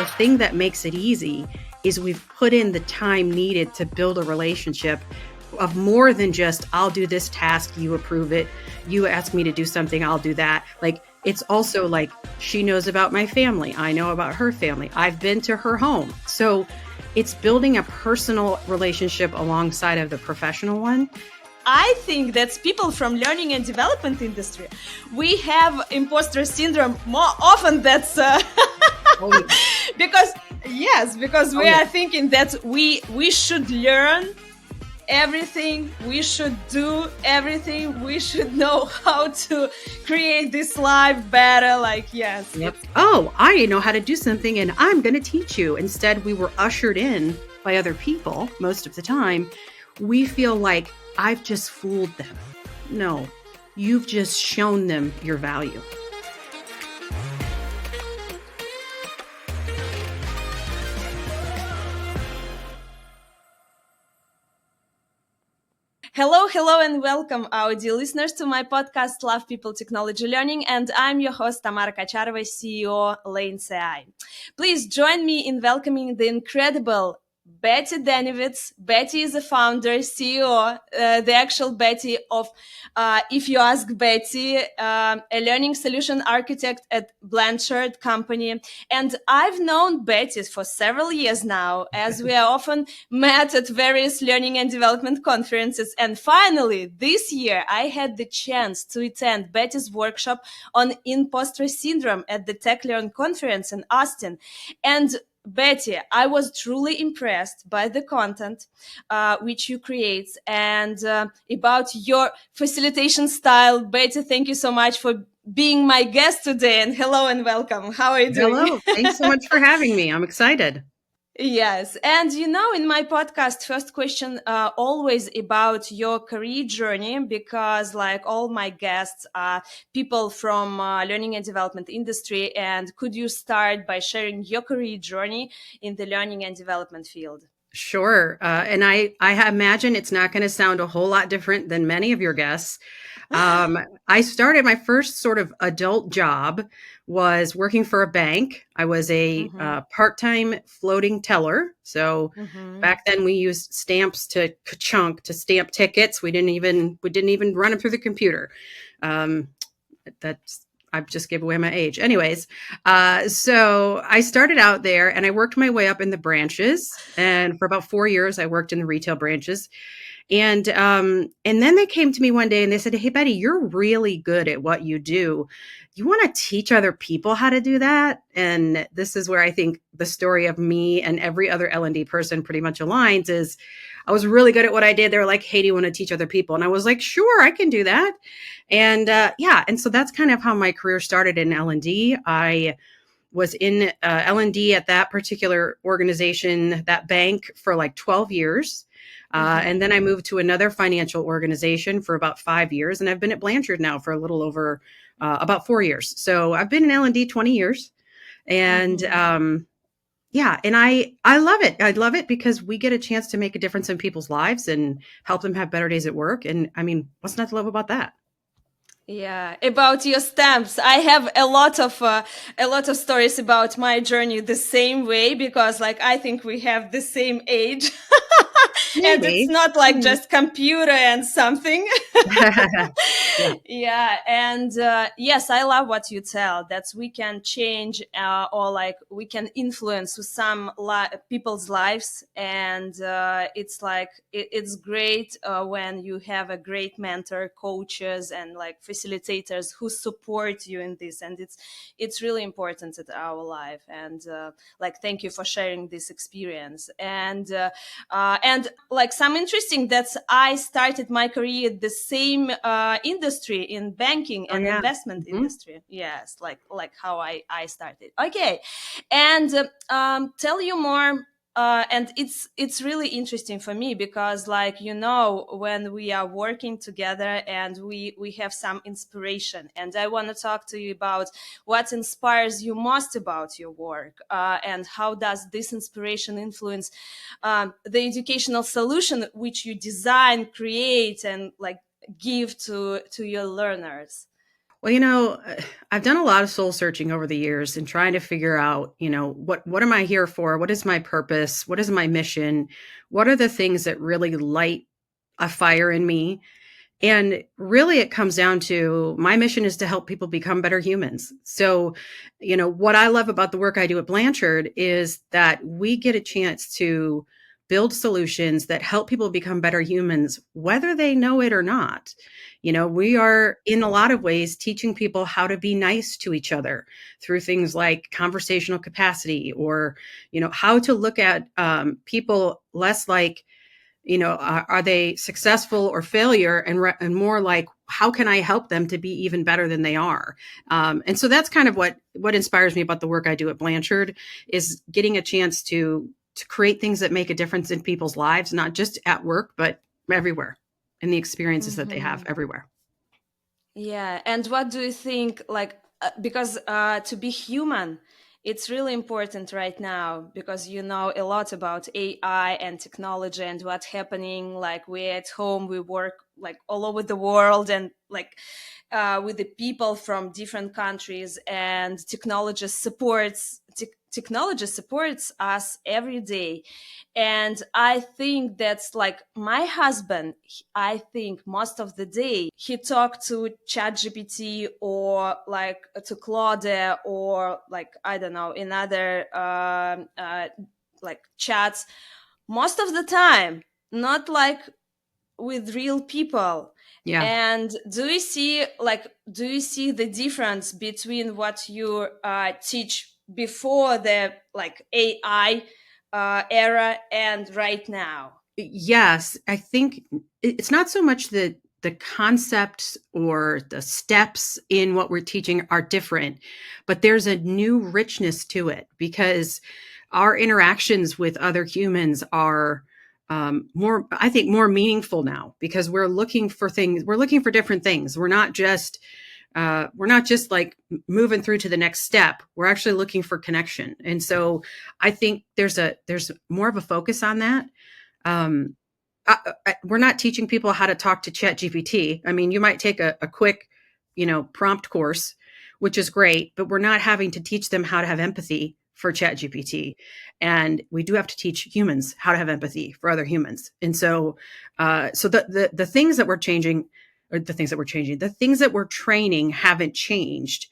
thing that makes it easy is we've put in the time needed to build a relationship of more than just, I'll do this task, you approve it. You ask me to do something, I'll do that. Like, it's also like, she knows about my family. I know about her family. I've been to her home. So it's building a personal relationship alongside of the professional one. I think that's people from learning and development industry. We have imposter syndrome more often. That's because we are thinking that we should learn everything, we should do everything, we should know how to create this life better. Like, yes. Yep. Oh, I know how to do something and I'm going to teach you. Instead, we were ushered in by other people most of the time. We feel like, I've just fooled them. No, you've just shown them your value. Hello, and welcome, our dear listeners, to my podcast, Love People Technology Learning, and I'm your host, Tamara Kacharova, CEO, Lanes AI. Please join me in welcoming the incredible Betty Dannewitz. Betty is the founder, CEO, the actual Betty of If You Ask Betty, a learning solution architect at Blanchard company. And I've known Betty for several years now, as we are often met at various learning and development conferences. And finally, this year, I had the chance to attend Betty's workshop on imposter syndrome at the TechLearn conference in Austin. And Betty, I was truly impressed by the content which you create and about your facilitation style. Betty, thank you so much for being my guest today. And hello and welcome. How are you doing? Hello. Thanks so much for having me. I'm excited. Yes. And in my podcast, first question always about your career journey, because like all my guests are people from learning and development industry. And could you start by sharing your career journey in the learning and development field? Sure. And I imagine it's not going to sound a whole lot different than many of your guests. I started my first sort of adult job was working for a bank. I was a part-time floating teller. So back then we used stamps to ka-chunk to stamp tickets. We didn't even run them through the computer. I just gave away my age. Anyways, so I started out there and I worked my way up in the branches. And for about 4 years, I worked in the retail branches. And then they came to me one day and they said, "Hey, Betty, you're really good at what you do. You want to teach other people how to do that?" And this is where I think the story of me and every other L&D person pretty much aligns is I was really good at what I did. They were like, "Hey, do you want to teach other people?" And I was like, "Sure, I can do that." And and so that's kind of how my career started in L&D. I was in L&D at that particular organization, that bank, for like 12 years. And then I moved to another financial organization for about 5 years. And I've been at Blanchard now for a little over about 4 years. So I've been in L&D 20 years. And and I love it. I love it because we get a chance to make a difference in people's lives and help them have better days at work. And I mean, what's not to love about that? Yeah, about your stamps. I have a lot of stories about my journey the same way, because like I think we have the same age. And it's not like just computer and something. Yeah. And yes, I love what you tell, that we can change or like we can influence some people's lives. And it's like it's great when you have a great mentor, coaches, and like facilitators who support you in this. And it's really important in our life. And like thank you for sharing this experience. And like some interesting that I started my career in the same industry, in banking and investment industry. Yes, like how I started. Okay, and tell you more. And it's really interesting for me because like, when we are working together and we have some inspiration, and I want to talk to you about what inspires you most about your work, and how does this inspiration influence the educational solution which you design, create, and like give to your learners. Well, I've done a lot of soul searching over the years and trying to figure out, what am I here for? What is my purpose? What is my mission? What are the things that really light a fire in me? And really, it comes down to my mission is to help people become better humans. So, what I love about the work I do at Blanchard is that we get a chance to build solutions that help people become better humans, whether they know it or not. We are in a lot of ways teaching people how to be nice to each other through things like conversational capacity, or, how to look at people less like, are they successful or failure, and more like, how can I help them to be even better than they are? And so that's kind of what inspires me about the work I do at Blanchard, is getting a chance to create things that make a difference in people's lives, not just at work, but everywhere, and the experiences that they have Hmm. everywhere. Yeah, and what do you think? Like, because to be human, it's really important right now because you know a lot about AI and technology and what's happening. Like, we're at home, we work like all over the world, and like with the people from different countries, and technology supports us every day. And I think that's like my husband, I think most of the day he talked to ChatGPT or like to Claude, or like I don't know, in other like chats most of the time, not like with real people. Yeah. And do you see the difference between what you teach before the like AI era and right now? Yes, I think it's not so much the concepts or the steps in what we're teaching are different, but there's a new richness to it because our interactions with other humans are more, I think, more meaningful now because we're looking for different things. We're not just like moving through to the next step. We're actually looking for connection, and so I think there's more of a focus on that. um, we're not teaching people how to talk to chat gpt. I mean, you might take a quick prompt course, which is great, but we're not having to teach them how to have empathy for chat gpt. And we do have to teach humans how to have empathy for other humans. And so the things that we're changing, or the things that we're training haven't changed,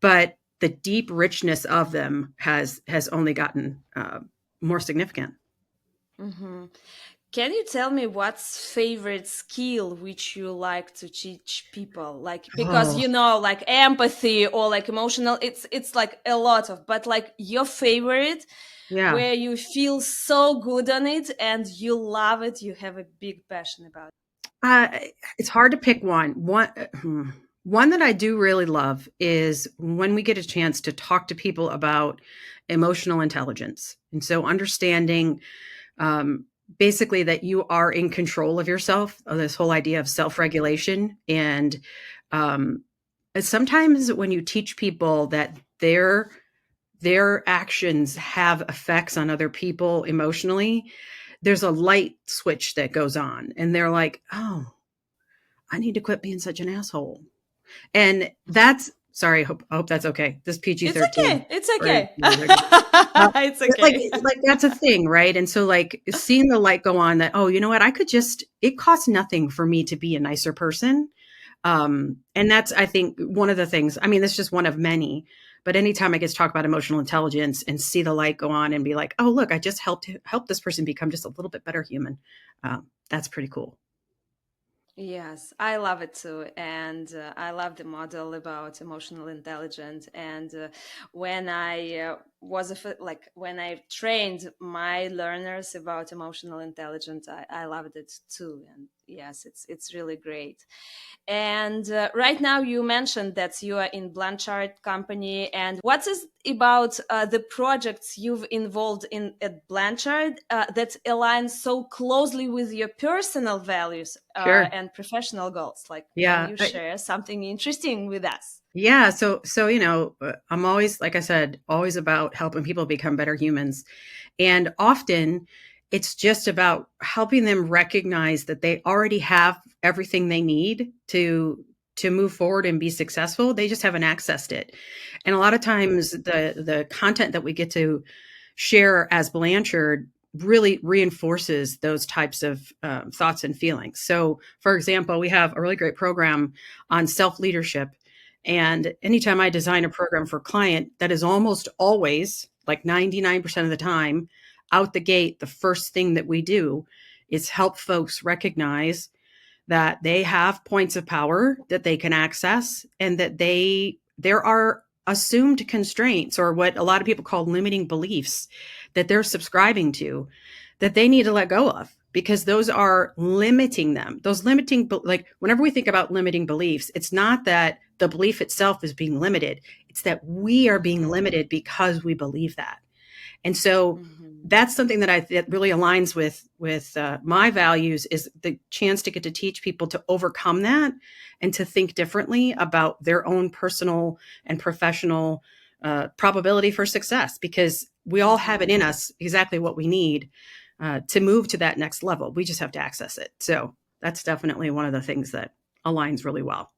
but the deep richness of them has only gotten more significant. Hmm. Can you tell me what's favorite skill which you like to teach people? Like, because Oh, you know, like empathy or like emotional, it's like a lot of, but like your favorite, yeah. where you feel so good on it and you love it, you have a big passion about Uh, it's hard to pick one. One that I do really love is when we get a chance to talk to people about emotional intelligence. And so understanding, um, basically, that you are in control of yourself, this whole idea of self-regulation. And um, sometimes when you teach people that their actions have effects on other people emotionally, there's a light switch that goes on, and they're like, oh, I need to quit being such an asshole. And that's, sorry, I hope that's okay. This PG it. It's 13 okay. It's or okay. whatever. Uh, It's but like, okay. like that's a thing, right? And so, like, seeing the light go on that, oh, you know what? It costs nothing for me to be a nicer person. And that's, I think, one of the things. I mean, that's just one of many. But anytime I get to talk about emotional intelligence and see the light go on and be like, oh, look, I just help this person become just a little bit better human. That's pretty cool. Yes, I love it too. And I love the model about emotional intelligence. And when I like when I trained my learners about emotional intelligence, I loved it too. And yes, it's really great. And right now, you mentioned that you are in Blanchard company. And what is about the projects you've involved in at Blanchard that align so closely with your personal values Sure. and professional goals? Like, can Yeah. you share something interesting with us? Yeah, so I'm always, like I said, always about helping people become better humans. And often it's just about helping them recognize that they already have everything they need to to move forward and be successful. They just haven't accessed it. And a lot of times the content that we get to share as Blanchard really reinforces those types of thoughts and feelings. So, for example, we have a really great program on self leadership. And anytime I design a program for a client, that is almost always, like 99% of the time, out the gate, the first thing that we do is help folks recognize that they have points of power that they can access, and that there are assumed constraints, or what a lot of people call limiting beliefs, that they're subscribing to, that they need to let go of, because those are limiting them. Those limiting, like whenever we think about limiting beliefs, it's not that the belief itself is being limited. It's that we are being limited because we believe that. And so that's something that really aligns with my values, is the chance to get to teach people to overcome that and to think differently about their own personal and professional probability for success, because we all have it in us exactly what we need to move to that next level. We just have to access it. So that's definitely one of the things that aligns really well.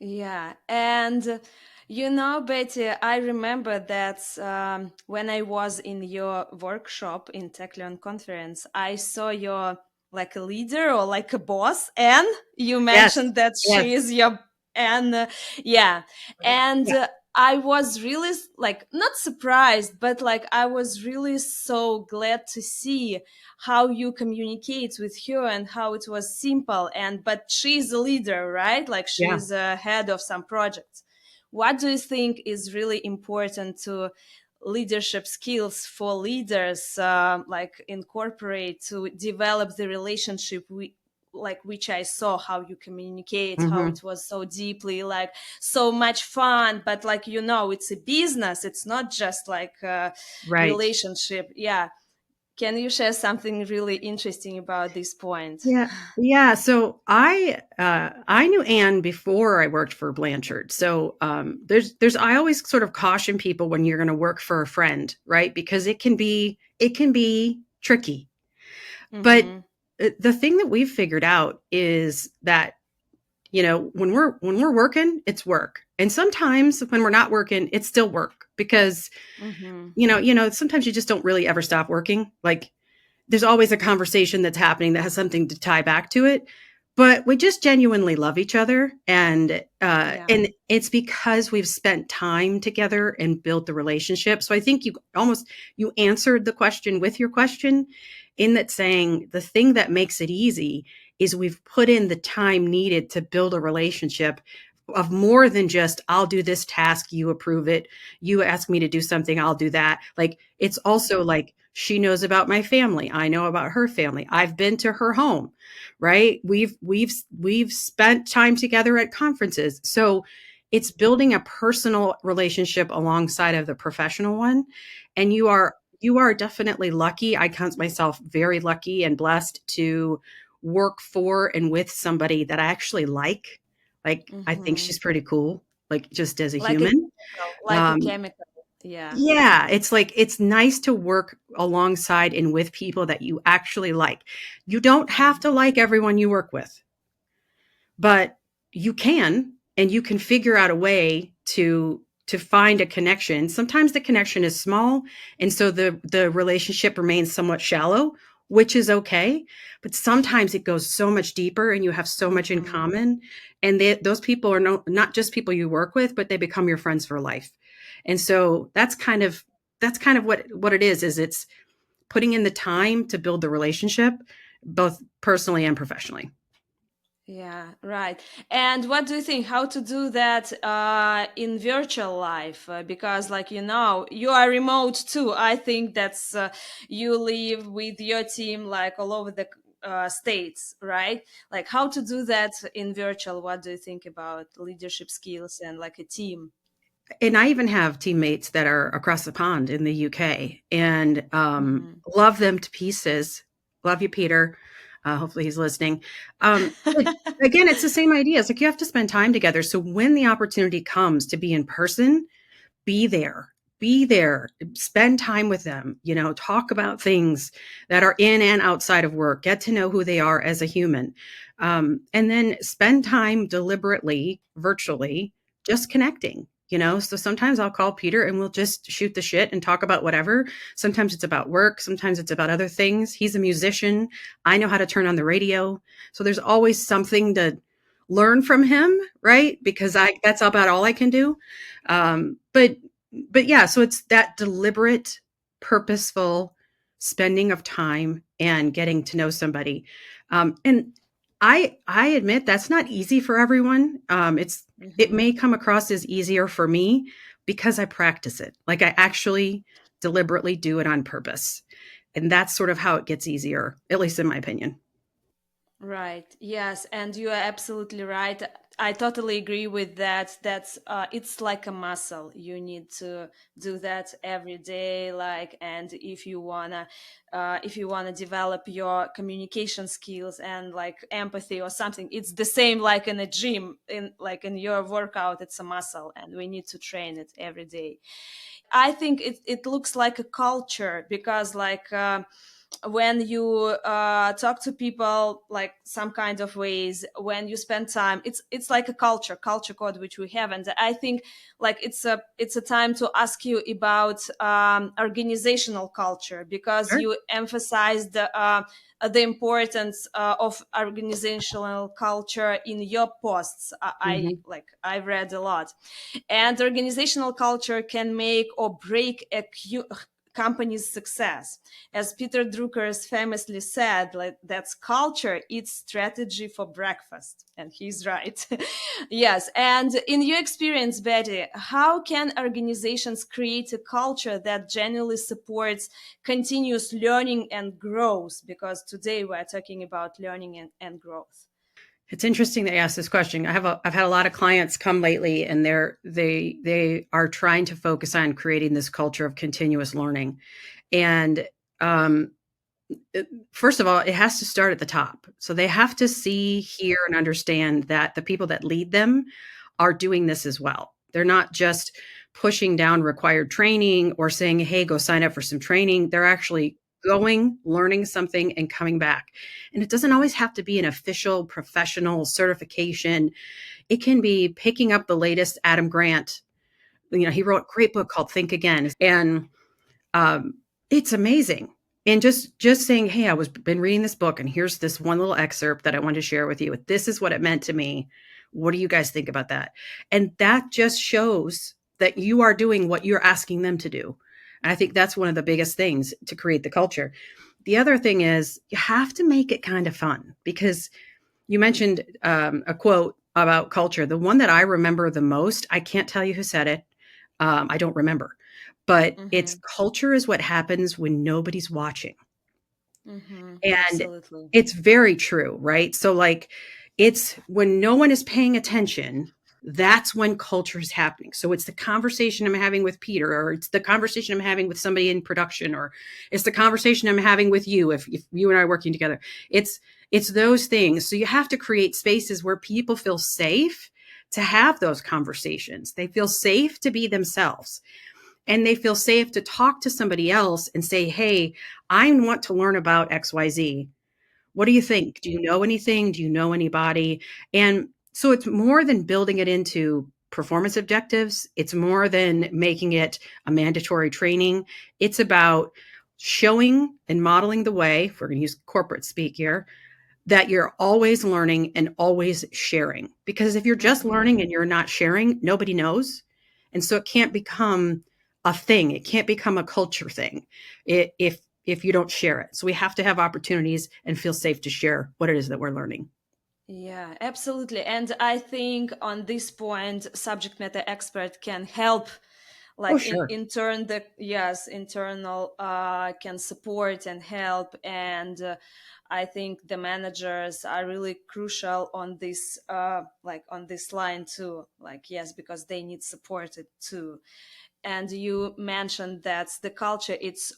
Yeah. And Betty, I remember that when I was in your workshop in TechLearn conference, I saw your like a leader or like a boss, and you Yes. mentioned that Yes. she is your and yeah, and Yeah. I was really like not surprised, but like I was really so glad to see how you communicate with her and how it was simple. And but she's a leader, right? Like Yeah. she's a head of some projects. What do you think is really important to leadership skills for leaders, like incorporate to develop the relationship like which I saw how you communicate, how Mm-hmm. it was so deeply like so much fun, but like it's a business, it's not just like a Right. relationship. Yeah, can you share something really interesting about this point? Yeah. Yeah. So I knew Anne before I worked for Blanchard. So there's I always sort of caution people when you're going to work for a friend, right? Because it can be tricky. But Mm-hmm. the thing that we've figured out is that, when we're working, it's work. And sometimes when we're not working, it's still work, because Mm-hmm. sometimes you just don't really ever stop working. Like, there's always a conversation that's happening that has something to tie back to it, but we just genuinely love each other. And Yeah. and it's because we've spent time together and built the relationship. So I think you answered the question with your question, in that, saying the thing that makes it easy is we've put in the time needed to build a relationship of more than just, I'll do this task, you approve it, you ask me to do something, I'll do that. Like, it's also like, she knows about my family, I know about her family, I've been to her home, right? We've spent time together at conferences. So it's building a personal relationship alongside of the professional one. And you are definitely lucky. I count myself very lucky and blessed to work for and with somebody that I actually like. Like, I think Mm-hmm. she's pretty cool, like, just as a Like a human. chemical, like a Um, chemical. Yeah. yeah, it's like, it's nice to work alongside and with people that you actually like. You don't have to like everyone you work with, but you can, and you can figure out a way to find a connection. Sometimes the connection is small, and so the relationship remains somewhat shallow, which is okay. But sometimes it goes so much deeper, and you have so much in Mm-hmm. common, and those people are not just people you work with, but they become your friends for life. And so that's kind of what it is it's putting in the time to build the relationship, both personally and professionally. Yeah, right. And what do you think? How to do that in virtual life? Because, like you are remote too. I think that's you live with your team like all over the states, right? Like how to do that in virtual? What do you think about leadership skills and like a team? And I even have teammates that are across the pond in the UK, and Mm-hmm. love them to pieces. Love you, Peter. Hopefully he's listening. But again, it's the same idea. It's like, you have to spend time together. So when the opportunity comes to be in person, be there. be there, spend time with them, talk about things that are in and outside of work, get to know who they are as a human. And then spend time deliberately, virtually, just connecting. So sometimes I'll call Peter and we'll just shoot the shit and talk about whatever. Sometimes it's about work. Sometimes it's about other things. He's a musician. I know how to turn on the radio. So there's always something to learn from him, right? Because that's about all I can do. But yeah, so it's that deliberate, purposeful spending of time and getting to know somebody. And I admit that's not easy for everyone. It Hmm. may come across as easier for me because I practice it. Like I actually deliberately do it on purpose. And that's sort of how it gets easier, at least in my opinion. Right. Yes, and you are absolutely right. I totally agree with that. That's it's like a muscle. You need to do that every day. Like, and if you wanna develop your communication skills and like empathy or something, it's the same like in a gym. In your workout, it's a muscle, and we need to train it every day. I think it looks like a culture because when you talk to people like some kind of ways, when you spend time, it's like a culture code which we have. And I think like it's a time to ask you about organizational culture, because Sure. you emphasize the importance of organizational culture in your posts. Mhm. I read a lot. And organizational culture can make or break a company's success. As Peter Drucker famously said, like, that's culture eats strategy for breakfast. And he's right. Yes. And in your experience, Betty, how can organizations create a culture that genuinely supports continuous learning and growth? Because today we're talking about learning and growth. It's interesting that you asked this question. I've had a lot of clients come lately, and they are trying to focus on creating this culture of continuous learning. And um, first of all, it has to start at the top. So they have to see, hear, and understand that the people that lead them are doing this as well. They're not just pushing down required training or saying, hey, go sign up for some training. They're actually going, learning something, and coming back. And it doesn't always have to be an official professional certification. It can be picking up the latest Adam Grant. He wrote a great book called Think Again. And um, it's amazing. And just saying, hey, I was been reading this book, and here's this one little excerpt that I wanted to share with you. This is what it meant to me. What do you guys think about that? And that just shows that you are doing what you're asking them to do. And I think that's one of the biggest things to create the culture. The other thing is you have to make it kind of fun, because you mentioned a quote about culture. The one that I remember the most, I can't tell you who said it. I don't remember, but it's Mm-hmm. culture is what happens when nobody's watching. Mm-hmm. And Absolutely. it's very true, right? So, like, it's when no one is paying attention, that's when culture is happening. So, it's the conversation I'm having with Peter, or it's the conversation I'm having with somebody in production, or it's the conversation I'm having with you if you and I are working together. It's those things. So, you have to create spaces where people feel safe to have those conversations. They feel safe to be themselves, and they feel safe to talk to somebody else and say, hey, I want to learn about XYZ. What do you think? Do you know anything? Do you know anybody? And so it's more than building it into performance objectives. It's more than making it a mandatory training. It's about showing and modeling the way, if we're going to use corporate speak here, that you're always learning and always sharing. Because if you're just Mm-hmm. learning and you're not sharing, nobody knows. And so it can't become a thing. It can't become a culture thing if you don't share it. So we have to have opportunities and feel safe to share what it is that we're learning. Yeah, absolutely. And I think on this point, subject matter expert can help, Oh, like sure. in turn, the yes, internal can support and help. And I think the managers are really crucial on this, like on this line too. Like, yes, because they need supported too. And you mentioned that the culture, it's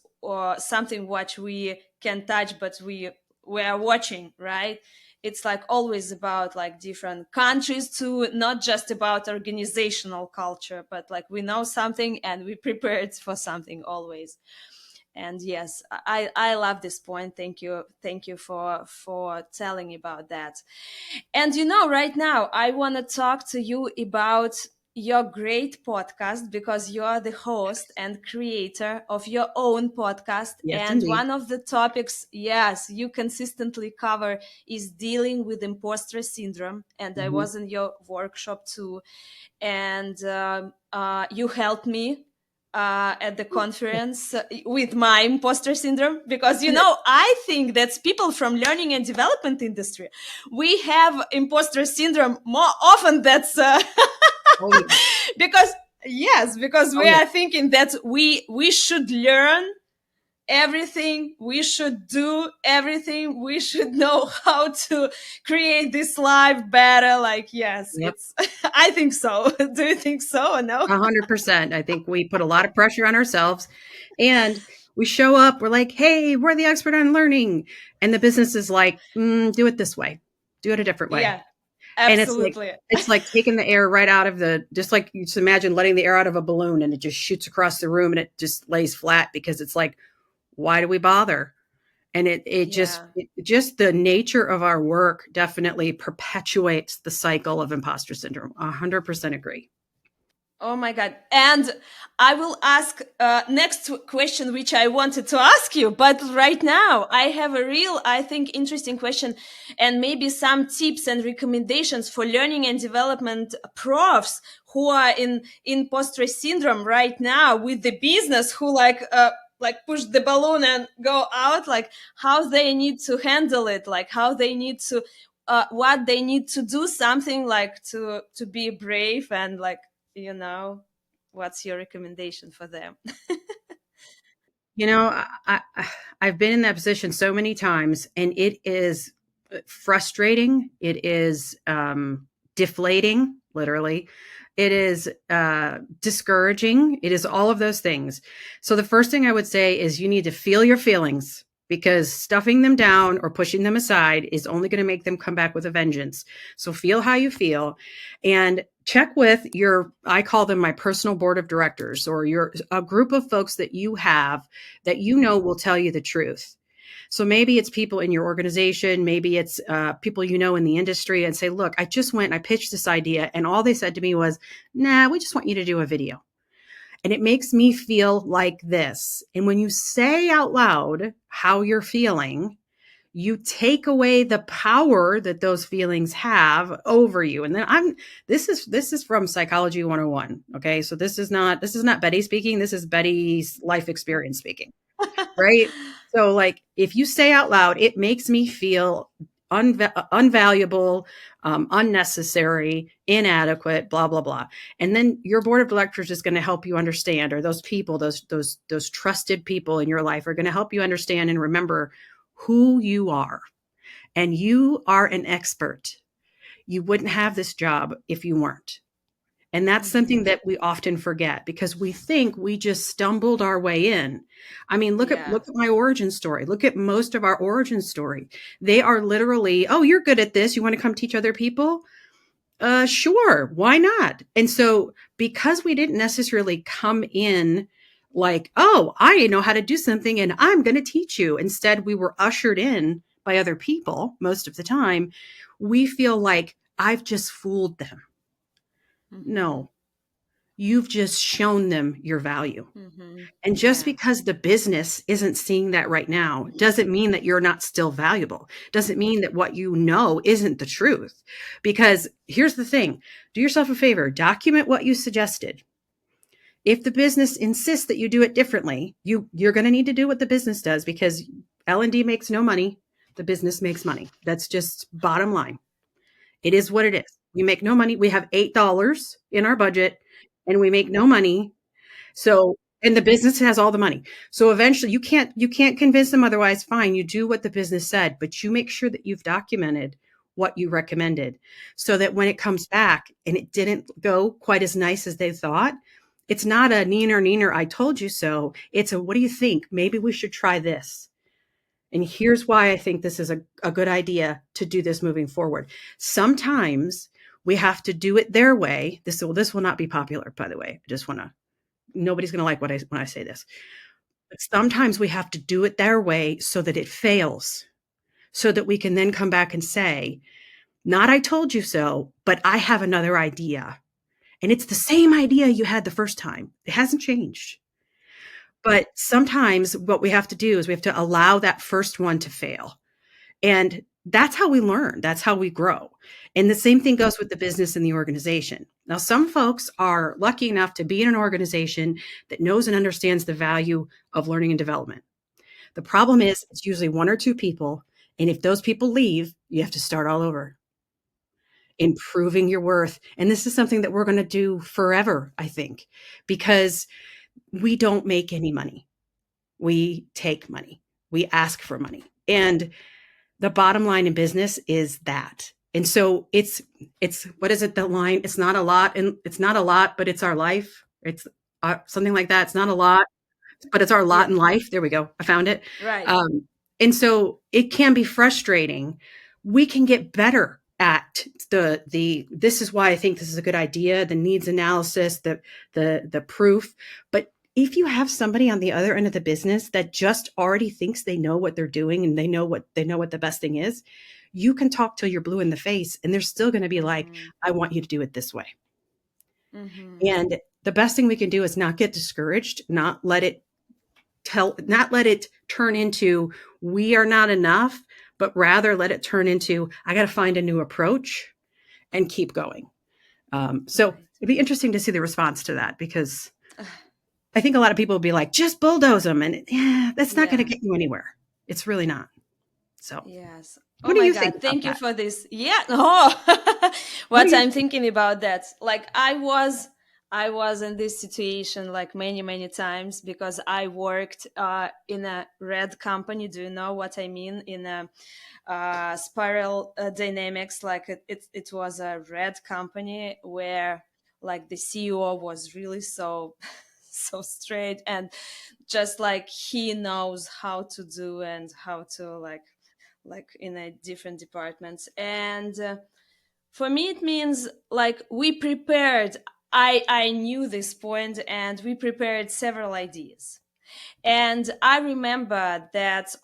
something what we can touch, but we are watching, right? it's like always about like different countries too, not just about organizational culture, but like we know something and we prepared for something always. And yes, I love this point. Thank you for telling about that. And right now I want to talk to you about your great podcast, because you are the host and creator of your own podcast. Yes, And indeed. one of the topics, yes, you consistently cover is dealing with imposter syndrome. And I Mhm. was in your workshop too. And you helped me at the conference with my imposter syndrome, because I think that people from learning and development industry, we have imposter syndrome more often. That's Oh yeah. because yes, because Oh we yeah. are thinking that we should learn everything, we should do everything, we should know how to create this life better. Like, yes, Yep. it's I think so. Do you think so or no? 100%. I think we put a lot of pressure on ourselves, and we show up, we're like, "Hey, we're the expert on learning." And the business is like, "Do it this way. Do it a different way." Yeah, And absolutely. it's like taking the air right out of the, just like you just imagine letting the air out of a balloon and it just shoots across the room and it just lays flat, because it's like, why do we bother? And Yeah. just the nature of our work definitely perpetuates the cycle of imposter syndrome. 100% agree. Oh my God. And I will ask next question, which I wanted to ask you. But right now, I have a real, I think, interesting question, and maybe some tips and recommendations for learning and development profs who are in imposter syndrome right now with the business, who like push the balloon and go out, like how they need to handle it, like how they need to what they need to do, something like to be brave, and like, you know, what's your recommendation for them? You know, I've been in that position so many times, and it is frustrating. It is deflating, literally. It is discouraging. It is all of those things. So, the first thing I would say is you need to feel your feelings, because stuffing them down or pushing them aside is only going to make them come back with a vengeance. So, feel how you feel, and check with your, I call them my personal board of directors, or your a group of folks that you have that you know will tell you the truth. So maybe it's people in your organization, maybe it's people you know in the industry, and say, look, I just went, I pitched this idea, and all they said to me was, nah, we just want you to do a video. And it makes me feel like this. And when you say out loud how you're feeling, you take away the power that those feelings have over you. And then this is from Psychology 101. Okay. So this is not Betty speaking. This is Betty's life experience speaking. Right? So, like, if you say out loud, it makes me feel unvaluable, unnecessary, inadequate, blah blah blah. And then your board of directors is going to help you understand, or those people, those trusted people in your life are going to help you understand and remember who you are. And you are an expert. You wouldn't have this job if you weren't. And that's something Hmm. that we often forget, because we think we just stumbled our way in. I mean, Yeah. look at my origin story. Look at most of our origin story. They are literally, oh, you're good at this. You want to come teach other people? Sure. Why not? And so, because we didn't necessarily come in like, oh, I know how to do something and I'm going to teach you. Instead, we were ushered in by other people most of the time. We feel like I've just fooled them. Hmm. No, you've just shown them your value. Hmm. And just Yeah. because the business isn't seeing that right now doesn't mean that you're not still valuable. Doesn't mean that what you know isn't the truth. Because here's the thing, do yourself a favor, document what you suggested. If the business insists that you do it differently, you're going to need to do what the business does, because L&D makes no money. The business makes money. That's just bottom line. It is what it is. We make no money. We have $8 in our budget and we make no money. So, and the business has all the money. So eventually you can't convince them otherwise. Fine, you do what the business said, but you make sure that you've documented what you recommended, so that when it comes back and it didn't go quite as nice as they thought, it's not a neener neener I told you so. It's a, what do you think? Maybe we should try this. And here's why I think this is a good idea to do this moving forward. Sometimes we have to do it their way. This will not be popular, by the way. I just want to, nobody's going to like when I say this. But sometimes we have to do it their way so that it fails, so that we can then come back and say, not I told you so, but I have another idea. And it's the same idea you had the first time. It hasn't changed. But sometimes what we have to do is we have to allow that first one to fail. And that's how we learn. That's how we grow. And the same thing goes with the business and the organization. Now, some folks are lucky enough to be in an organization that knows and understands the value of learning and development. The problem is it's usually one or two people. And if those people leave, you have to start all over, improving your worth. And this is something that we're going to do forever, I think, because we don't make any money. We take money. We ask for money. And the bottom line in business is that. And so it's what is it, the line? It's not a lot, and it's not a lot, but it's our life. It's something like that. It's not a lot, but it's our lot Yeah. in life. There we go. I found it. Right. And so it can be frustrating. We can get better at this is why I think this is a good idea, the needs analysis, the proof. But if you have somebody on the other end of the business that just already thinks they know what they're doing and they know what the best thing is, you can talk till you're blue in the face and they're still going to be like, I want you to do it this way. And the best thing we can do is not get discouraged, not let it turn into we are not enough, but rather let it turn into I got to find a new approach and keep going. So it'd be interesting to see the response to that, because I think a lot of people will be like, just bulldoze them. And that's not going to get you anywhere. It's really not. So yes. What do you think about Thank you that? for this. Yeah. Oh, what I'm thinking about that. Like I was in this situation like many times because I worked in a red company. Do you know what I mean? In a spiral dynamics, like it was a red company where like the CEO was really so so straight, and just like he knows how to do and how to like in a different departments. And for me it means like we prepared, I knew this point and we prepared several ideas. And I remember that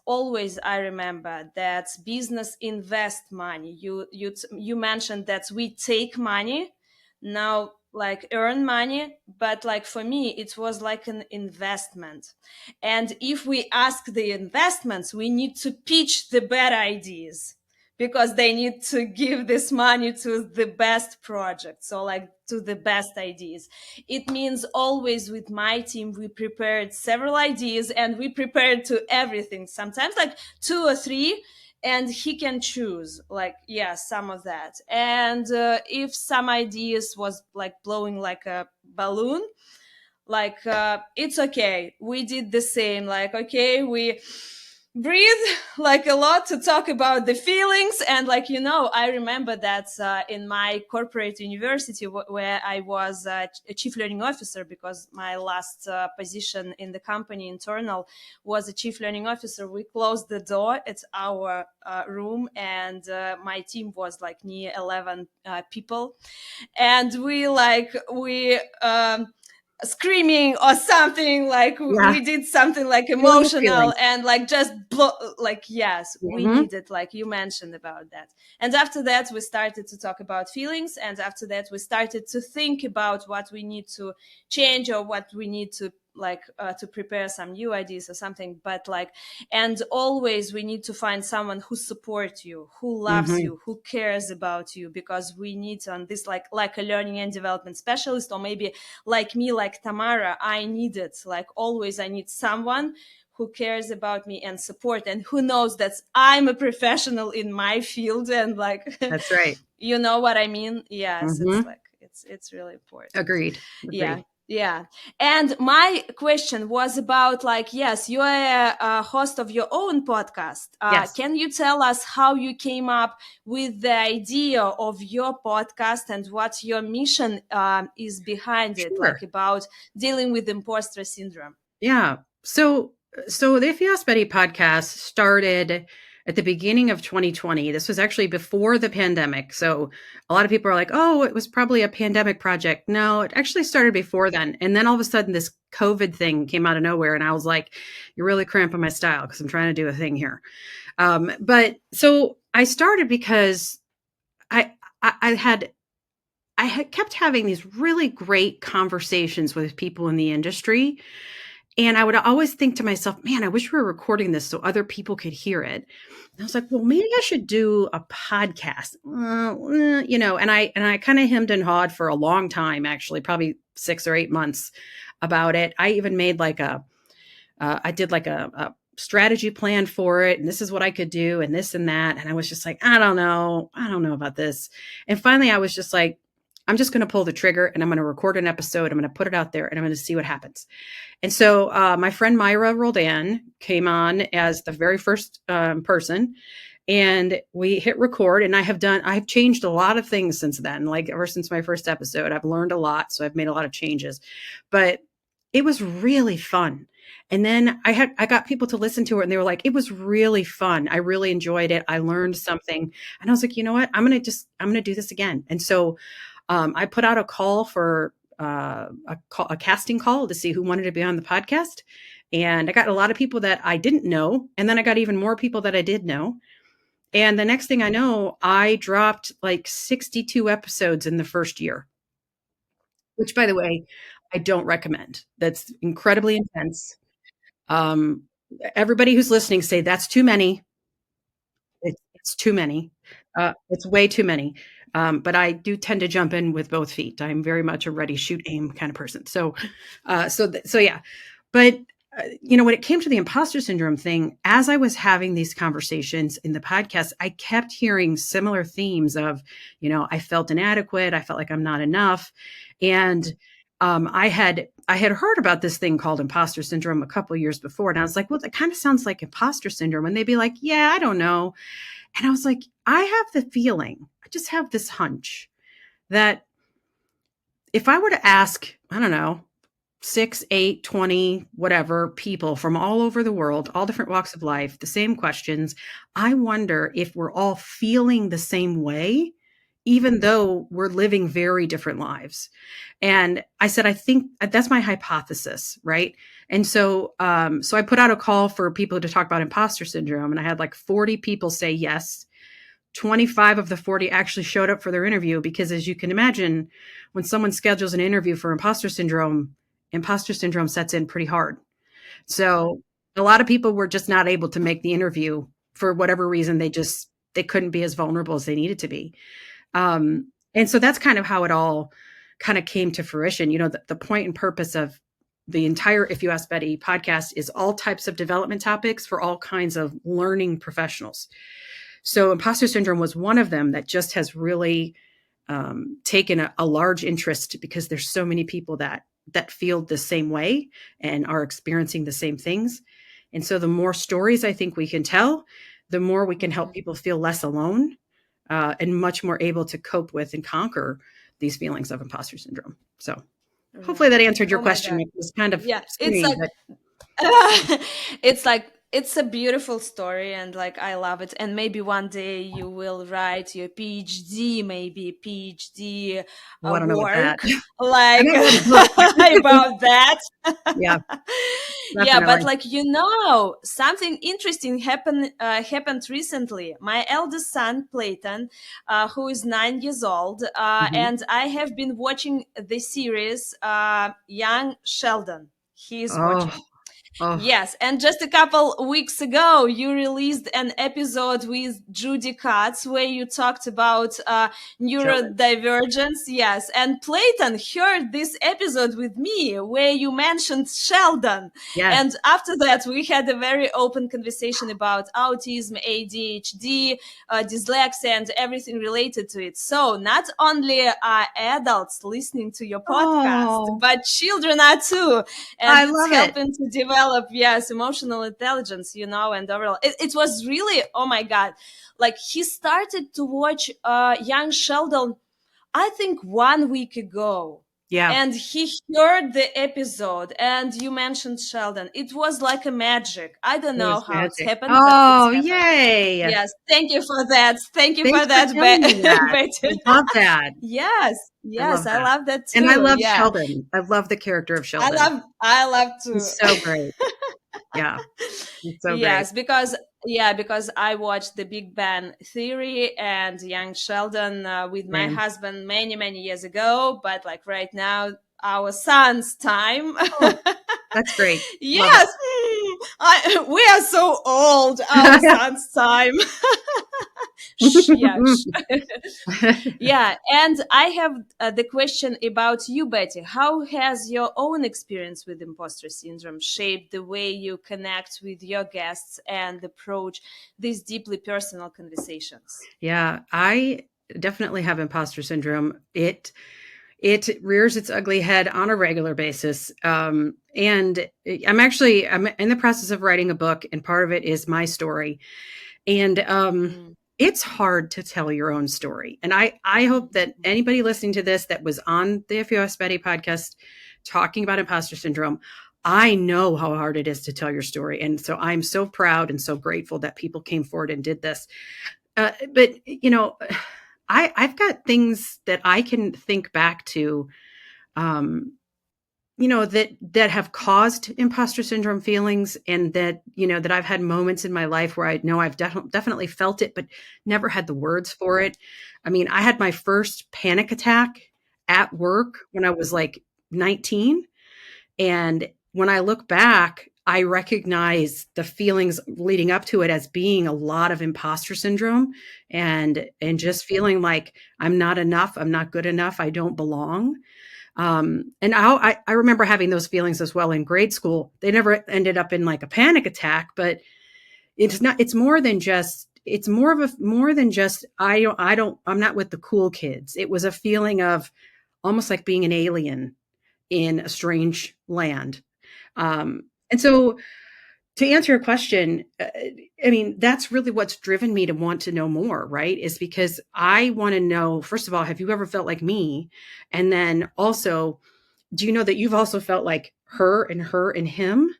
business invest money. You mentioned that we take money now, like earn money, but like for me it was like an investment. And if we ask the investments, we need to pitch the better ideas, because they need to give this money to the best project, so like to the best ideas. It means always with my team we prepared several ideas and we prepared to everything, sometimes like two or three, and he can choose like yeah some of that. And if some ideas was like blowing like a balloon, like it's okay, we did the same, like okay, we breathe like a lot to talk about the feelings. And like I remember that in my corporate university where I was a chief learning officer, because my last position in the company internal was a chief learning officer, we closed the door at our room, and my team was like near 11 people, and we screaming or something, like Yeah. we did something like Feeling the emotional, feelings. and like like yes, we needed, like you mentioned about that. And after that we started to talk about feelings, and after that we started to think about what we need to change or what we need to like to prepare some new ideas or something. But like, and always we need to find someone who supports you, who loves you, who cares about you, because we need on this like a learning and development specialist, or maybe like me, like Tamara, I needed, like always I need someone who cares about me and support, and who knows that I'm a professional in my field, and like That's right. you know what I mean? Yes, it's Mm-hmm. like it's really important. Agreed. Yeah. Agreed. Yeah. And my question was about like, yes, you are a host of your own podcast. Yes. Can you tell us how you came up with the idea of your podcast and what your mission is behind it, like Sure. about dealing with imposter syndrome? Yeah. So So the If You Ask Betty podcast started at the beginning of 2020. This was actually before the pandemic. So a lot of people are like, oh, it was probably a pandemic project. No, it actually started before then. And then all of a sudden, this COVID thing came out of nowhere. And I was like, you're really cramping my style because I'm trying to do a thing here. But so I started because I, I had I had kept having these really great conversations with people in the industry. And I would always think to myself, man, I wish we were recording this so other people could hear it. And I was like, well, maybe I should do a podcast. And I kind of hemmed and hawed for a long time, actually, probably 6 or 8 months about it. I even made I did like a strategy plan for it. And this is what I could do and this and that. And I was just like, I don't know. I don't know about this. And finally, I was just like, I'm just going to pull the trigger and I'm going to record an episode. I'm going to put it out there and I'm going to see what happens. And so my friend Myra Roldan came on as the very first person, and we hit record. And I've changed a lot of things since then. Like ever since my first episode, I've learned a lot, so I've made a lot of changes. But it was really fun. And then I got people to listen to it, and they were like, "It was really fun. I really enjoyed it. I learned something." And I was like, "You know what? I'm gonna do this again." And so I put out a call for a casting call to see who wanted to be on the podcast. And I got a lot of people that I didn't know. And then I got even more people that I did know. And the next thing I know, I dropped like 62 episodes in the first year, which, by the way, I don't recommend. That's incredibly intense. Um, Everybody who's listening say that's too many. It's too many. It's way too many. But I do tend to jump in with both feet. I'm very much a ready, shoot, aim kind of person. So yeah. But when it came to the imposter syndrome thing, as I was having these conversations in the podcast, I kept hearing similar themes of, I felt inadequate. I felt like I'm not enough, and I had heard about this thing called imposter syndrome a couple of years before, and I was like, well, that kind of sounds like imposter syndrome. And they'd be like, yeah, I don't know. And I was like, I have the feeling, I just have this hunch that if I were to ask, I don't know, 6, 8, 20, whatever people from all over the world, all different walks of life, the same questions, I wonder if we're all feeling the same way, even though we're living very different lives. And I said, I think that's my hypothesis, right? And so I put out a call for people to talk about imposter syndrome, and I had like 40 people say yes. 25 of the 40 actually showed up for their interview because, as you can imagine, when someone schedules an interview for imposter syndrome sets in pretty hard. So a lot of people were just not able to make the interview for whatever reason. They couldn't be as vulnerable as they needed to be. And so that's kind of how it all kind of came to fruition. The point and purpose of the entire If You Ask Betty podcast is all types of development topics for all kinds of learning professionals. So imposter syndrome was one of them that just has really taken a large interest because there's so many people that feel the same way and are experiencing the same things. And so the more stories I think we can tell, the more we can help people feel less alone and much more able to cope with and conquer these feelings of imposter syndrome. So hopefully that answered your Oh my question. God. It was kind of Yeah, it's screaming, like but it's a beautiful story, and like I love it. And maybe one day you will write your PhD, maybe PhD oh, I don't know about that. work I like might write a book. about that. Yeah, Yeah, but definitely. like something interesting happened recently. My eldest son Clayton, who is 9 years old, Mhm. and I have been watching the series Young Sheldon. He is Oh, watching. oh, Yes, and just a couple weeks ago, you released an episode with Judy Katz where you talked about Sheldon. neurodivergence. Yes, and Clayton heard this episode with me where you mentioned Sheldon. Yes. And after that, we had a very open conversation about autism, ADHD, dyslexia, and everything related to it. So not only are adults listening to your podcast, Oh, but children are too, and I it's love it. helping to develop, yes, emotional intelligence, and overall it was really, oh my God, like he started to watch Young Sheldon, I think 1 week ago. Yeah. and he heard the episode, and you mentioned Sheldon. It was like a magic. I don't It know was how it's magic. happened, but it's Oh, happened. yay. Yes, thank you for that. Thank you Thanks for for that, telling me that. Betty. I love that. Yes, I love yes, I that. love that And I too. love Yeah, Sheldon. I love the character of Sheldon. I love He's to. so great. Yeah, he's so great. Yes, because I watched The Big Bang Theory and Young Sheldon with my Same. husband many years ago, but like right now, our son's time. Oh, that's great. Love Yes, we are so old. Our it. son's time. Shh, yeah, shh. Yeah, and I have the question about you, Betty. How has your own experience with imposter syndrome shaped the way you connect with your guests and approach these deeply personal conversations? Yeah, I definitely have imposter syndrome. It rears its ugly head on a regular basis. And I'm in the process of writing a book, and part of it is my story. And Mm, it's hard to tell your own story. And I hope that mhm, anybody listening to this that was on the If You Ask Betty podcast talking about imposter syndrome, I know how hard it is to tell your story. And so I'm so proud and so grateful that people came forward and did this. But I've got things that I can think back to, um, that have caused imposter syndrome feelings, and that that I've had moments in my life where I know I've definitely felt it, but never had the words for it. I mean, I had my first panic attack at work when I was like 19, and when I look back, I recognize the feelings leading up to it as being a lot of imposter syndrome, and just feeling like I'm not enough, I'm not good enough, I don't belong. And I remember having those feelings as well in grade school. They never ended up in like a panic attack, but it's more than just it's more than just I'm not with the cool kids. It was a feeling of almost like being an alien in a strange land. And so to answer your question, I mean, that's really what's driven me to want to know more, right? Is because I want to know, first of all, have you ever felt like me? And then also, do you know that you've also felt like her and him?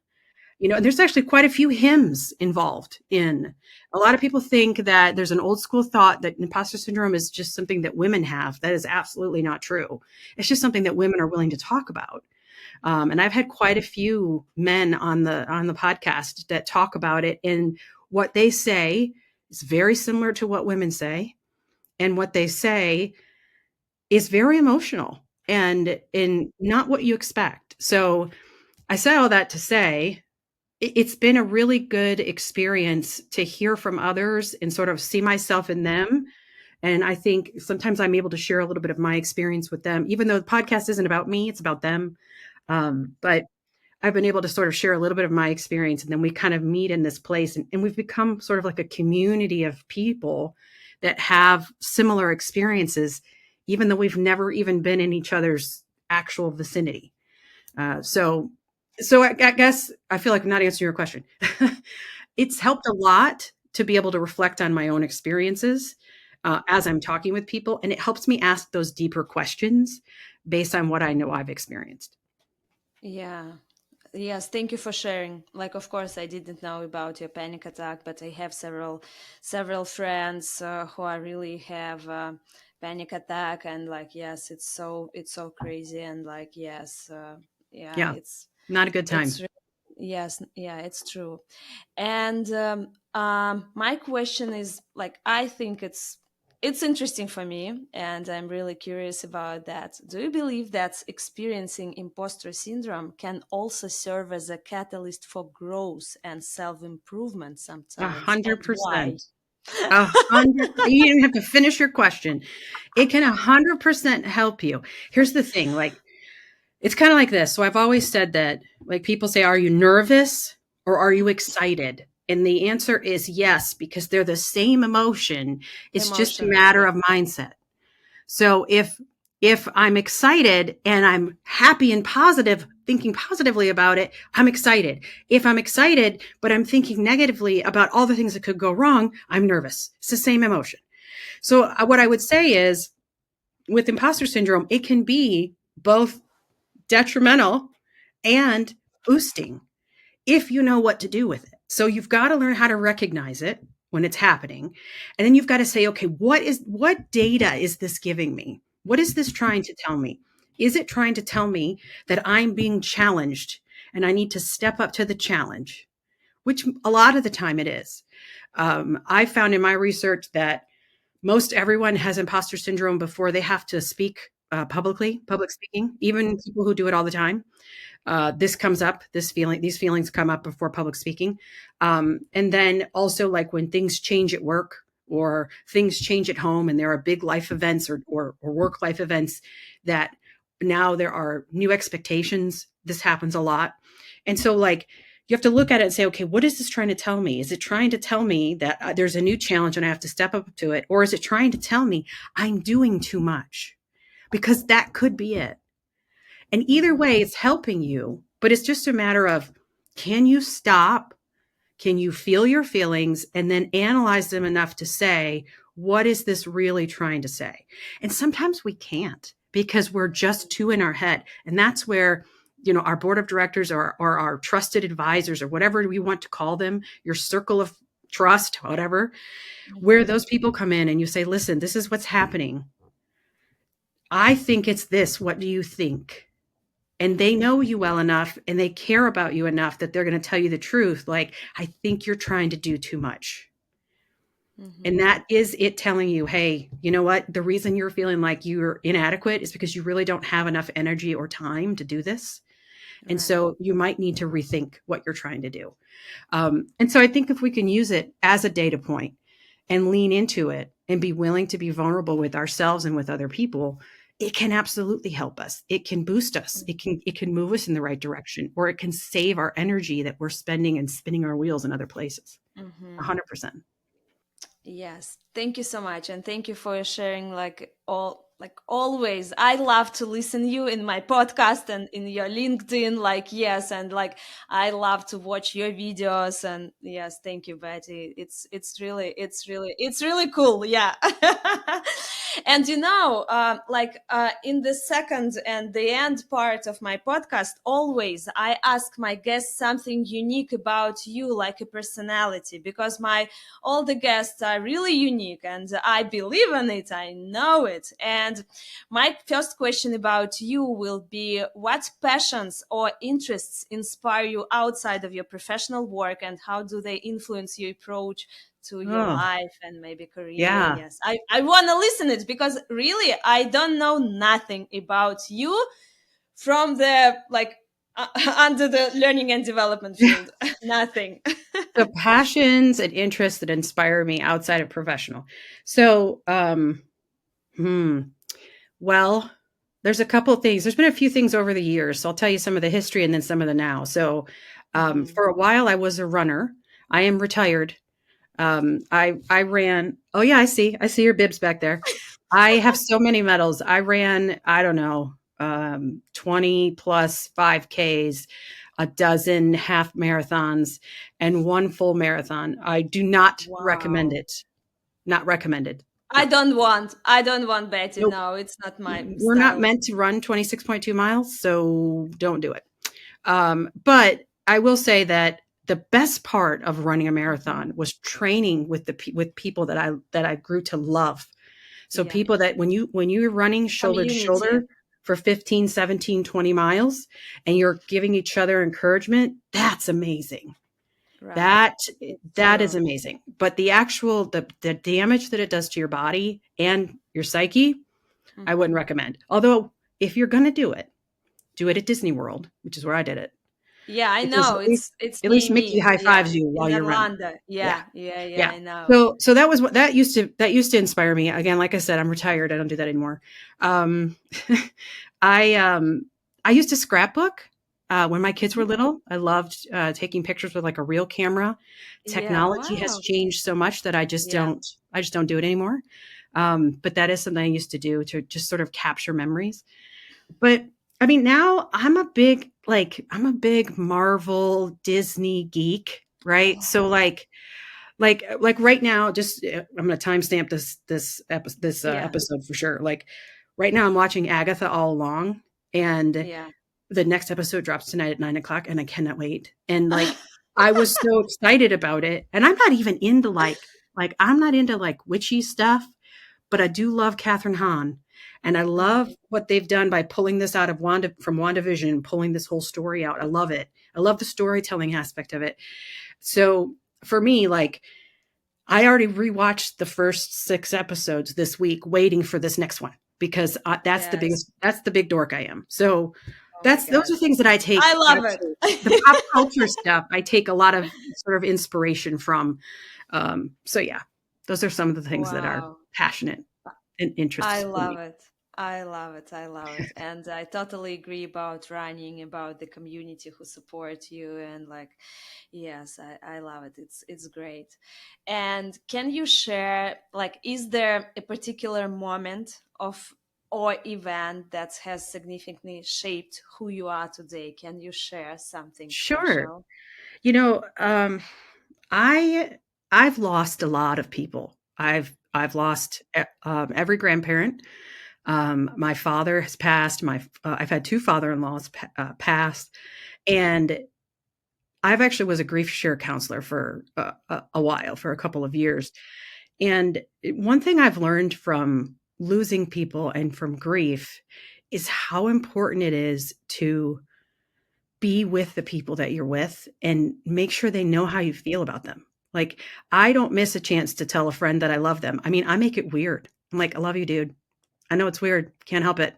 And there's actually quite a few hymns involved in. A lot of people think that there's an old school thought that imposter syndrome is just something that women have. That is absolutely not true. It's just something that women are willing to talk about. And I've had quite a few men on the podcast that talk about it, and what they say is very similar to what women say, and what they say is very emotional and not what you expect. So I say all that to say it's been a really good experience to hear from others and sort of see myself in them. And I think sometimes I'm able to share a little bit of my experience with them, even though the podcast isn't about me, it's about them. But I've been able to sort of share a little bit of my experience, and then we kind of meet in this place, and we've become sort of like a community of people that have similar experiences, even though we've never even been in each other's actual vicinity. Uh, so, so I guess I feel like I'm not answering your question. It's helped a lot to be able to reflect on my own experiences as I'm talking with people, and it helps me ask those deeper questions based on what I know I've experienced. yeah. Yes, thank you for sharing. Like, of course, I didn't know about your panic attack, but I have several friends who are really have panic attack, and like, yes, it's so crazy, and like, yes, yeah, Yeah, not a good it's time. re- yes, yeah, it's true. And my question is like, I think it's interesting for me, and I'm really curious about that. Do you believe that experiencing imposter syndrome can also serve as a catalyst for growth and self-improvement A sometimes, and hundred why? percent. 100. You didn't have to finish your question. It can 100% help you. Here's the thing, like it's kind of like this. So I've always said that, like people say, are you nervous or are you excited? And the answer is yes, because they're the same emotion. It's just a Emotion, matter yeah. of mindset. So if I'm excited and I'm happy and positive, thinking positively about it, I'm excited. If I'm excited, but I'm thinking negatively about all the things that could go wrong, I'm nervous. It's the same emotion. So what I would say is with imposter syndrome, it can be both detrimental and boosting if you know what to do with it. So you've got to learn how to recognize it when it's happening. And then you've got to say, okay, what data is this giving me? What is this trying to tell me? Is it trying to tell me that I'm being challenged and I need to step up to the challenge? Which a lot of the time it is. I found in my research that most everyone has imposter syndrome before they have to speak publicly, public speaking, even people who do it all the time. This comes up, these feelings come up before public speaking. And then also like when things change at work or things change at home and there are big life events or work life events that now there are new expectations. This happens a lot. And so like, you have to look at it and say, okay, what is this trying to tell me? Is it trying to tell me that there's a new challenge and I have to step up to it? Or is it trying to tell me I'm doing too much? Because that could be it. And either way, it's helping you, but it's just a matter of, can you stop? Can you feel your feelings and then analyze them enough to say, what is this really trying to say? And sometimes we can't because we're just too in our head. And that's where, our board of directors or our trusted advisors or whatever we want to call them, your circle of trust, whatever, where those people come in and you say, listen, this is what's happening. I think it's this. What do you think? And they know you well enough and they care about you enough that they're going to tell you the truth. Like, I think you're trying to do too much. Mm-hmm. And that is it telling you, hey, you know what? The reason you're feeling like you're inadequate is because you really don't have enough energy or time to do this. Right. And so you might need to rethink what you're trying to do. And so I think if we can use it as a data point and lean into it and be willing to be vulnerable with ourselves and with other people, it can absolutely help us. It can boost us. It can move us in the right direction, or it can save our energy that we're spending and spinning our wheels in other places. 100%. Yes. Thank you so much. And thank you for sharing always. I love to listen you in my podcast and in your LinkedIn, yes. And I love to watch your videos and yes, thank you, Betty. It's really cool. Yeah. And in the second and the end part of my podcast, always I ask my guests something unique about you, like a personality, because all the guests are really unique and I believe in it. I know it. And my first question about you will be, what passions or interests inspire you outside of your professional work and how do they influence your approach to your life and maybe career? Yeah. Yes. I want to listen it because really I don't know nothing about you from the under the learning and development field. Nothing. So passions and interests that inspire me outside of professional. So, well, there's a couple of things. There's been a few things over the years. So I'll tell you some of the history and then some of the now. So, for a while I was a runner. I am retired. I ran. Oh yeah, I see your bibs back there. I have so many medals. I ran, I don't know, 20 plus 5Ks, a dozen half marathons, and one full marathon. I do not recommend it. Not recommended. I don't want, Betty. Nope. No, it's not my We're style. not meant to run 26.2 miles, so don't do it. But I will say that the best part of running a marathon was training with people that I grew to love. So people that when you're running shoulder to shoulder for 15, 17, 20 miles and you're giving each other encouragement, that's amazing. Right. That is amazing. But the actual, the damage that it does to your body and your psyche, I wouldn't recommend. Although if you're going to do it at Disney World, which is where I did it. Yeah, I know. It's at least Mickey high fives you while you're running. Yeah, I know. So that was what that used to inspire me. Again, like I said, I'm retired. I don't do that anymore. I used to scrapbook when my kids were little. I loved taking pictures with a real camera. Technology has changed so much that I just don't do it anymore. But that is something I used to do to just sort of capture memories. But I mean, now I'm a big Marvel Disney geek, right? Oh. So like right now, just I'm going to timestamp this episode for sure. Like right now I'm watching Agatha All Along. And Yeah. the next episode drops tonight at 9 o'clock, and I cannot wait. And like, I was so excited about it. And I'm not even into I'm not into like witchy stuff, but I do love Catherine Hahn. And I love Mhm. what they've done by pulling this out of from WandaVision, pulling this whole story out. I love it. I love the storytelling aspect of it. So for me, like, I already rewatched the first 6 episodes this week, waiting for this next one because Yes. that's the big dork I am. So Oh my that's those God. are things that I I take love actually. The it. pop culture stuff, I take a lot of sort of inspiration from. So yeah, those are some of the things that are Wow. passionate and I interests for love me. it. I love it. I love it. And I totally agree about running, about the community who support you. And like, yes, I love it. It's great. And can you share, like, is there a particular moment of or event that has significantly shaped who you are today? Can you share something Sure. special? You know, I I've lost a lot of people. I've lost every grandparent. My father has passed. I've had two father-in-laws pass, and I've actually was a grief share counselor for a while, for a couple of years. And one thing I've learned from losing people and from grief is how important it is to be with the people that you're with and make sure they know how you feel about them. Like, I don't miss a chance to tell a friend that I love them. I mean, I make it weird. I'm like, I love you, dude. I know it's weird. Can't help it.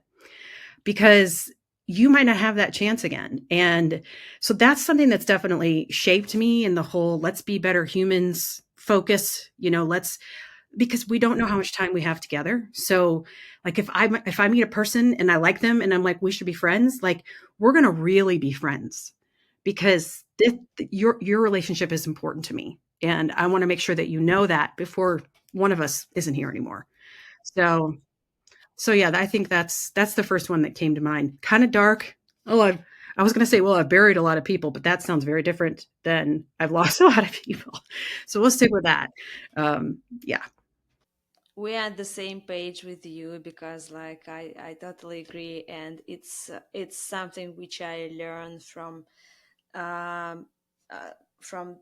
Because you might not have that chance again. And so that's something that's definitely shaped me in the whole let's be better humans focus, let's because we don't know how much time we have together. So like if I meet a person and I like them and I'm like we should be friends, like we're going to really be friends because your relationship is important to me and I want to make sure that you know that before one of us isn't here anymore. So yeah, I think that's the first one that came to mind. Kind of dark. Oh, I was going to say, well, I've buried a lot of people, but that sounds very different than I've lost a lot of people. So we'll stick with that. Yeah, We are at the same page with you because like I totally agree, and it's something which I learned um from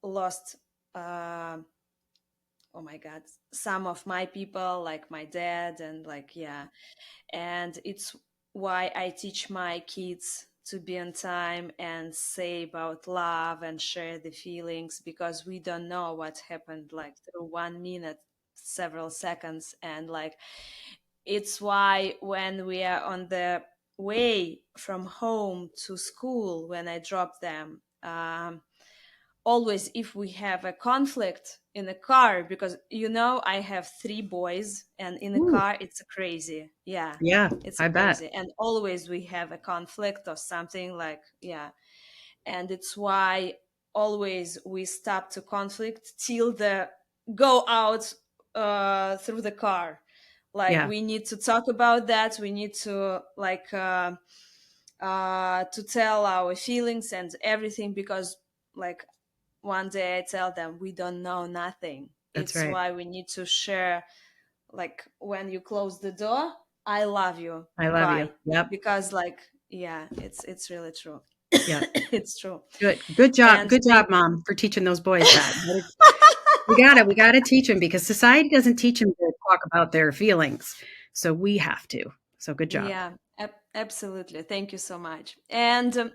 lost oh my god, some of my people like my dad, and like, yeah. And it's why I teach my kids to be on time and say about love and share the feelings, because we don't know what happened like through 1 minute, several seconds. And like, it's why when we are on the way from home to school, when I drop them, always if we have a conflict in a car, because I have 3 boys, and in a ooh, car it's crazy, yeah. yeah, It's a I bet, crazy, and always we have a conflict or something, like, yeah. And it's why always we stop to conflict till the go out through the car. Like, yeah, we need to talk about that, we need to like to tell our feelings and everything, because like one day I tell them we don't know nothing. that's It's right. why we need to share, like, when you close the door, I love you, I love you. bye. Yep, Because like, yeah, it's really true. yep. It's true. Good And job, mom, for teaching those boys that. We gotta teach them because society doesn't teach them to talk about their feelings, so we have to. So good job. yeah, absolutely. Thank you so much. And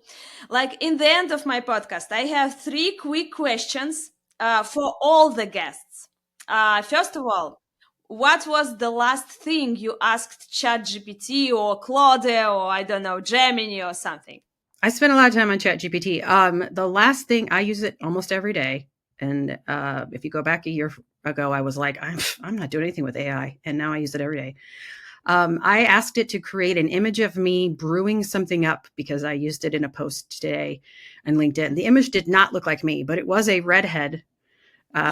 like, in the end of my podcast, I have 3 quick questions for all the guests. First of all, what was the last thing you asked ChatGPT or Claude, or I don't know, Gemini or something? I spent a lot of time on ChatGPT. The last thing I use it almost every day, and if you go back a year ago, I was like, I'm not doing anything with AI, and now I use it every day. I asked it to create an image of me brewing something up because I used it in a post today on LinkedIn. The image did not look like me, but it was a redhead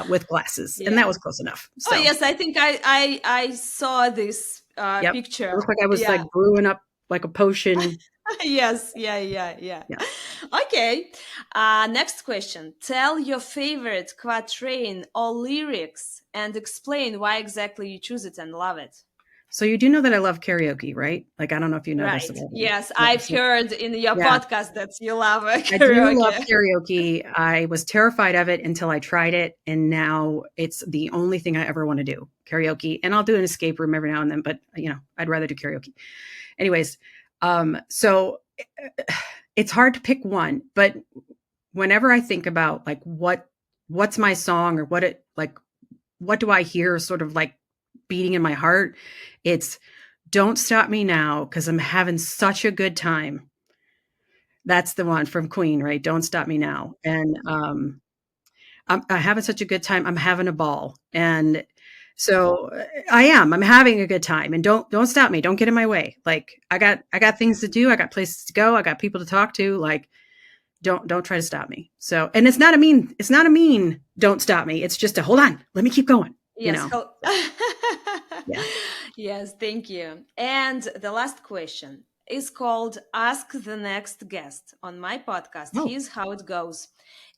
with glasses, and that Yeah. was close enough. Oh So, yes, I think I saw this yep, it picture. looked like I was Yeah. like brewing up like a potion. Yes. Yeah. Yeah. Yeah. Yeah. Okay. Next question. Tell your favorite quatrain or lyrics and explain why exactly you choose it and love it. So you do know that I love karaoke, right? Like, I don't know if you know this Right. about me. Yes, Yeah, I've so heard in your yeah, podcast that you love I do love karaoke. karaoke. I was terrified of it until I tried it, and now it's the only thing I ever want to do, karaoke. And I'll do an escape room every now and then, but I'd rather do karaoke. Anyways, so it's hard to pick one, but whenever I think about like what's my song or what do I hear sort of like beating in my heart, it's Don't Stop Me Now because I'm having such a good time. That's the one from Queen, right? Don't Stop Me Now. And I'm having such a good time. I'm having a ball. And so I'm having a good time, and don't stop me. Don't get in my way. Like I got things to do. I got places to go. I got people to talk to. Like don't try to stop me. So, and it's not a mean don't stop me. It's just a hold on. Let me keep going, Yes. So, yeah. Yes, thank you. And the last question is called Ask the Next Guest. On my podcast, Oh, here's how it goes.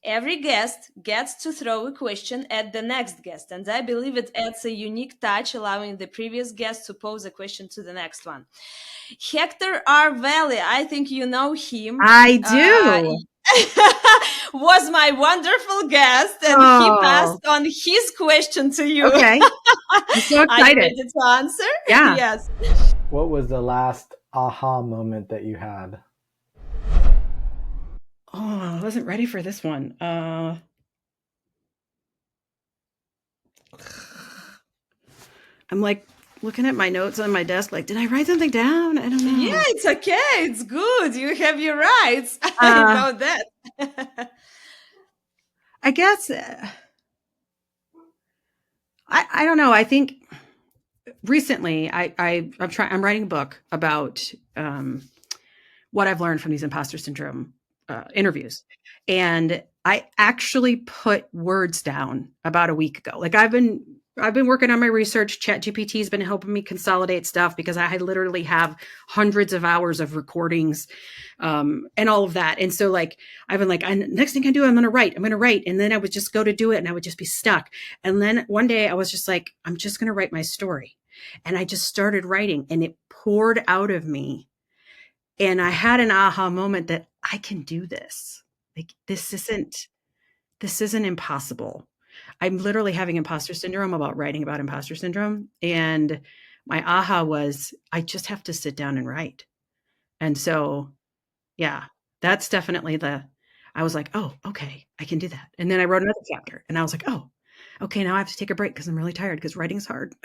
Every guest gets to throw a question at the next guest, and I believe it adds a unique touch, allowing the previous guest to pose a question to the next one. Hector R. Valley, I think you know him. I do. Was my wonderful guest, and he Oh, passed on his question to you. okay. I'm so Are you excited. ready to answer? Yeah. Yes. What was the last aha moment that you had? Oh, I wasn't ready for this one. I'm like looking at my notes on my desk, like, did I write something down? I don't know. Yeah, it's okay. It's good. You have your rights. I know that. I guess I don't know. I think recently I'm writing a book about what I've learned from these imposter syndrome interviews, and I actually put words down about a week ago. Like I've been working on my research. ChatGPT has been helping me consolidate stuff because I literally have hundreds of hours of recordings and all of that. And so like I've been like, next thing I do, I'm going to write. And then I would just go to do it and I would just be stuck. And then one day I was just like, I'm just going to write my story. And I just started writing and it poured out of me. And I had an aha moment that I can do this. Like this isn't impossible. I'm literally having imposter syndrome about writing about imposter syndrome. And my aha was, I just have to sit down and write. And so, yeah, that's definitely I was like, oh, okay, I can do that. And then I wrote another chapter and I was like, oh, okay, now I have to take a break because I'm really tired because writing's hard.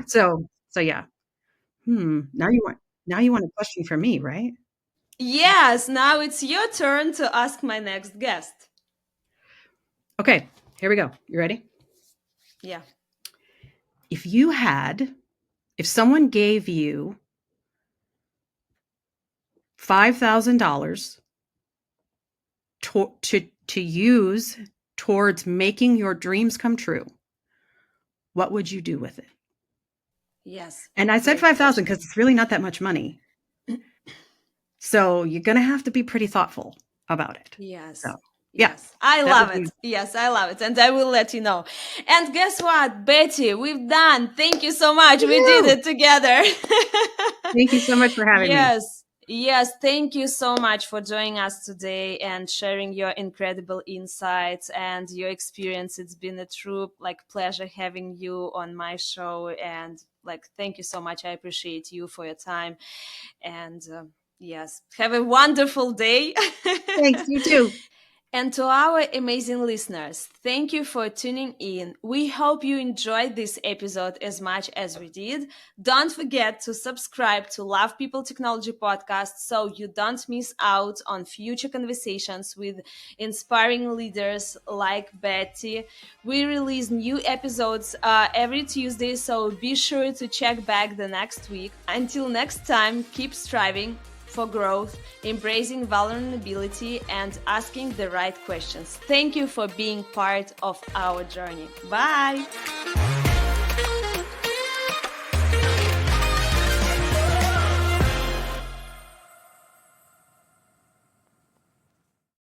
so yeah. Now you want a question from me, right? Yes, now it's your turn to ask my next guest. Okay, here we go. You ready? Yeah. If someone gave you $5,000 to use towards making your dreams come true, what would you do with it? Yes. And I said 5,000 because it's really not that much money. So you're going to have to be pretty thoughtful about it. Yes. So, yeah. Yes. I love it. Be... Yes, I love it. And I will let you know. And guess what, Betty, we've done. Thank you so much. We did it together. Thank you so much for having me. Yes, thank you so much for joining us today and sharing your incredible insights and your experience. It's been a true pleasure having you on my show, and thank you so much. I appreciate you for your time, and yes, have a wonderful day. Thanks, you too. And to our amazing listeners, thank you for tuning in. We hope you enjoyed this episode as much as we did. Don't forget to subscribe to Love People Technology podcast so you don't miss out on future conversations with inspiring leaders like Betty. We release new episodes every Tuesday, so be sure to check back the next week. Until next time, keep striving for growth, embracing vulnerability, and asking the right questions. Thank you for being part of our journey. Bye.